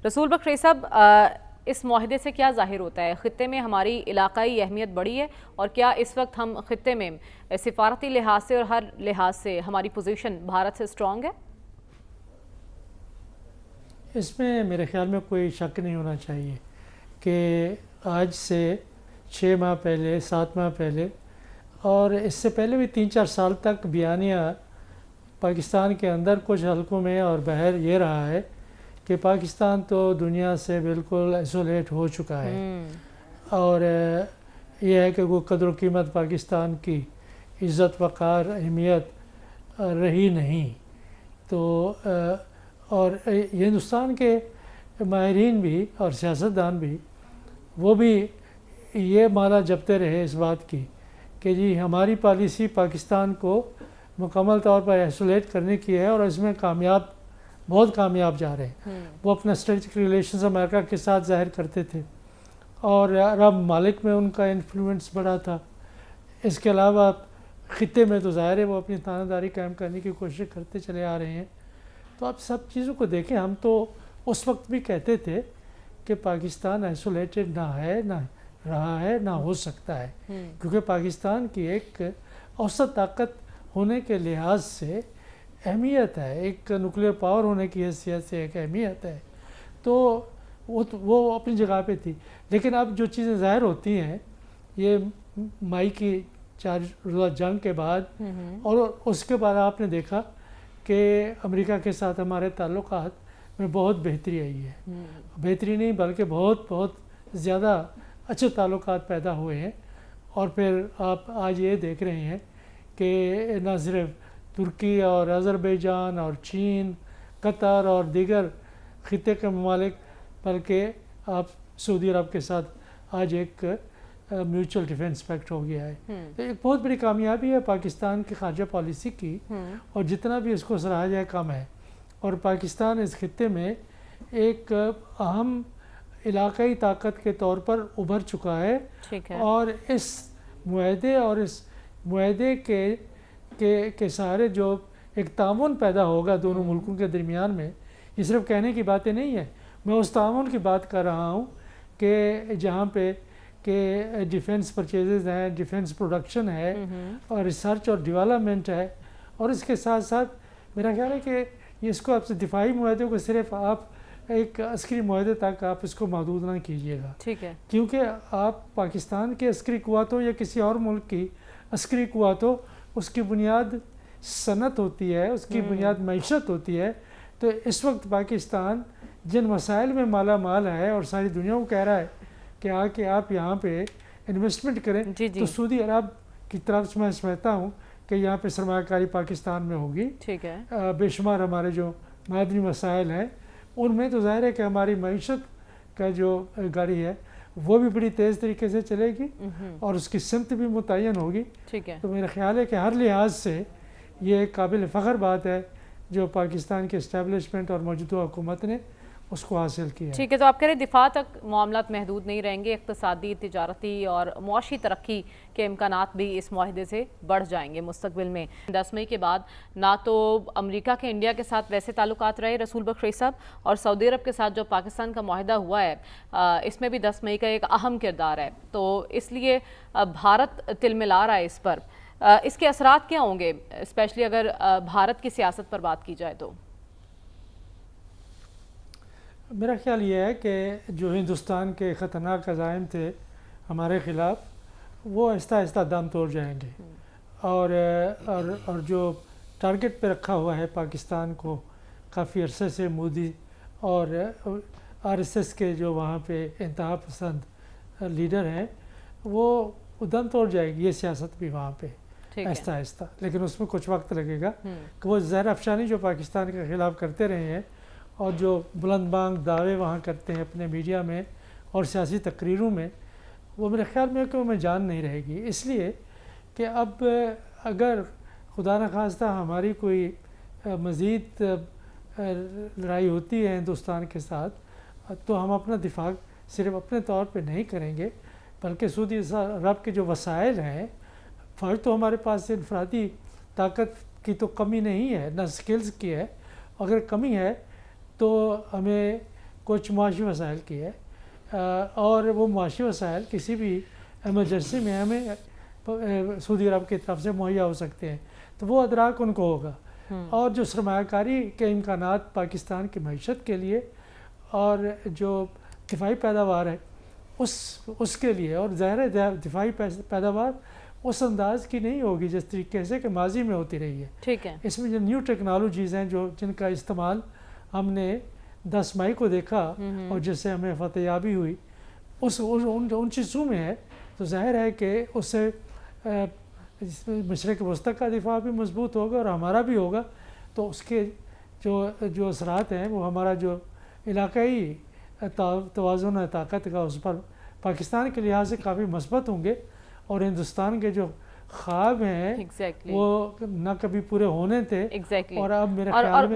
رسول بخش صاحب، اس معاہدے سے کیا ظاہر ہوتا ہے؟ خطے میں ہماری علاقائی اہمیت بڑھی ہے، اور کیا اس وقت ہم خطے میں سفارتی لحاظ سے اور ہر لحاظ سے ہماری پوزیشن بھارت سے سٹرونگ ہے؟ اس میں میرے خیال میں کوئی شک نہیں ہونا چاہیے کہ آج سے 6 ماہ پہلے، 7 ماہ پہلے اور اس سے پہلے بھی 3-4 سال تک بیانیہ پاکستان کے اندر کچھ حلقوں میں اور باہر یہ رہا ہے کہ پاکستان تو دنیا سے بالکل ایسولیٹ ہو چکا ہے، اور یہ ہے کہ وہ قدر و قیمت پاکستان کی عزت وقار اہمیت رہی نہیں۔ تو اور ہندوستان کے ماہرین بھی اور سیاستدان بھی وہ بھی یہ مالا جپتے رہے اس بات کی کہ جی ہماری پالیسی پاکستان کو مکمل طور پر ایسولیٹ کرنے کی ہے، اور اس میں بہت کامیاب جا رہے ہیں۔ وہ اپنا اسٹریٹجک ریلیشنز امریکہ کے ساتھ ظاہر کرتے تھے، اور عرب ممالک میں ان کا انفلوئنس بڑا تھا۔ اس کے علاوہ خطے میں تو ظاہر ہے وہ اپنی تانہ قائم کرنے کی کوشش کرتے چلے آ رہے ہیں۔ تو آپ سب چیزوں کو دیکھیں، ہم تو اس وقت بھی کہتے تھے کہ پاکستان ایسولیٹڈ نہ ہے، نہ رہا ہے، نہ ہو سکتا ہے، کیونکہ پاکستان کی ایک اوسط طاقت ہونے کے لحاظ سے اہمیت ہے، ایک نیوکلیئر پاور ہونے کی حیثیت سے ایک اہمیت ہے۔ تو وہ اپنی جگہ پہ تھی، لیکن اب جو چیزیں ظاہر ہوتی ہیں یہ مئی کی 4 روزہ جنگ کے بعد، اور اس کے بعد آپ نے دیکھا کہ امریکہ کے ساتھ ہمارے تعلقات میں بہت بہتری آئی ہے۔ بہتری نہیں بلکہ بہت بہت زیادہ اچھے تعلقات پیدا ہوئے ہیں، اور پھر آپ آج یہ دیکھ رہے ہیں کہ نہ صرف ترکی اور آذربائیجان اور چین، قطر اور دیگر خطے کے ممالک، بلکہ آپ سعودی عرب کے ساتھ آج ایک میوچل ڈیفنس پیکٹ ہو گیا ہے۔ تو ایک بہت بڑی کامیابی ہے پاکستان کی خارجہ پالیسی کی، اور جتنا بھی اس کو سراہا جائے کم ہے، اور پاکستان اس خطے میں ایک اہم علاقائی طاقت کے طور پر ابھر چکا ہے۔ اور اس معاہدے کے سہارے جو ایک تعاون پیدا ہوگا دونوں ملکوں کے درمیان میں، یہ صرف کہنے کی باتیں نہیں ہیں، میں اس تعاون کی بات کر رہا ہوں کہ جہاں پہ کہ ڈیفنس پرچیزز ہیں، ڈیفنس پروڈکشن ہے، اور ریسرچ اور ڈیولپمنٹ ہے، اور اس کے ساتھ ساتھ میرا خیال ہے کہ اس کو آپ سے دفاعی معاہدے کو صرف آپ ایک عسکری معاہدے تک آپ اس کو محدود نہ کیجیے گا، کیونکہ آپ پاکستان کے عسکری قوتوں یا کسی اور ملک کی عسکری قوتوں، اس کی بنیاد صنعت ہوتی ہے، اس کی بنیاد معیشت ہوتی ہے۔ تو اس وقت پاکستان جن مسائل میں مالا مال ہے اور ساری دنیا کو کہہ رہا ہے کہ آ کے آپ یہاں پہ انویسٹمنٹ کریں، تو سعودی عرب کی طرف سے میں سمجھتا ہوں کہ یہاں پہ سرمایہ کاری پاکستان میں ہوگی۔ بے شمار ہمارے جو معدنی مسائل ہیں ان میں تو ظاہر ہے کہ ہماری معیشت کا جو گاڑی ہے وہ بھی بڑی تیز طریقے سے چلے گی، اور اس کی سمت بھی متعین ہوگی۔ تو میرا خیال ہے کہ ہر لحاظ سے یہ ایک قابل فخر بات ہے جو پاکستان کے اسٹیبلشمنٹ اور موجودہ حکومت نے اس کو حاصل کیا ہے۔ ٹھیک ہے، تو آپ کہہ رہے ہیں دفاع تک معاملات محدود نہیں رہیں گے، اقتصادی، تجارتی اور معاشی ترقی کے امکانات بھی اس معاہدے سے بڑھ جائیں گے مستقبل میں۔ 10 مئی کے بعد نہ تو امریکہ کے انڈیا کے ساتھ ویسے تعلقات رہے رسول بخش صاحب، اور سعودی عرب کے ساتھ جو پاکستان کا معاہدہ ہوا ہے اس میں بھی 10 مئی کا ایک اہم کردار ہے، تو اس لیے بھارت تلملا رہا ہے اس پر۔ اس کے اثرات کیا ہوں گے، اسپیشلی اگر بھارت کی سیاست پر بات کی جائے تو؟ میرا خیال یہ ہے کہ جو ہندوستان کے خطرناک عزائم تھے ہمارے خلاف، وہ آہستہ آہستہ دم توڑ جائیں گے، اور جو ٹارگٹ پہ رکھا ہوا ہے پاکستان کو کافی عرصے سے مودی اور RSS کے جو وہاں پہ انتہا پسند لیڈر ہیں، وہ دم توڑ جائے گی یہ سیاست بھی وہاں پہ آہستہ آہستہ، لیکن اس میں کچھ وقت لگے گا کہ وہ زہر افشانی جو پاکستان کے خلاف کرتے رہے ہیں، اور جو بلند بانگ دعوے وہاں کرتے ہیں اپنے میڈیا میں اور سیاسی تقریروں میں، وہ میرے خیال میں کہ وہ میں جان نہیں رہے گی، اس لیے کہ اب اگر خدا نخواستہ ہماری کوئی مزید لڑائی ہوتی ہے ہندوستان کے ساتھ، تو ہم اپنا دفاع صرف اپنے طور پہ نہیں کریں گے، بلکہ سعودی عرب کے جو وسائل ہیں، فوج تو ہمارے پاس انفرادی طاقت کی تو کمی نہیں ہے، نہ سکلز کی ہے، اگر کمی ہے تو ہمیں کچھ معاشی وسائل کی ہے، اور وہ معاشی وسائل کسی بھی ایمرجنسی میں ہمیں سعودی عرب کی طرف سے مہیا ہو سکتے ہیں، تو وہ ادراک ان کو ہوگا۔ اور جو سرمایہ کاری کے امکانات پاکستان کی معیشت کے لیے اور جو دفاعی پیداوار ہے اس کے لیے، اور ظاہر ہے دفاعی پیداوار اس انداز کی نہیں ہوگی جس طریقے سے کہ ماضی میں ہوتی رہی ہے۔ ٹھیک ہے، اس میں جو نیو ٹیکنالوجیز ہیں جن کا استعمال ہم نے 10 مئی کو دیکھا اور جس سے ہمیں فتح یابی ہوئی، ان چیزوں میں ہے، تو ظاہر ہے کہ اس سے مشرق وسطی کا دفاع بھی مضبوط ہوگا اور ہمارا بھی ہوگا، تو اس کے جو اثرات ہیں وہ ہمارا جو علاقائی توازن ہے طاقت کا، اس پر پاکستان کے لحاظ سے کافی مثبت ہوں گے، اور ہندوستان کے جو خواب ہیں وہ نہ کبھی پورے ہونے تھے، اور اب میرے خیال میں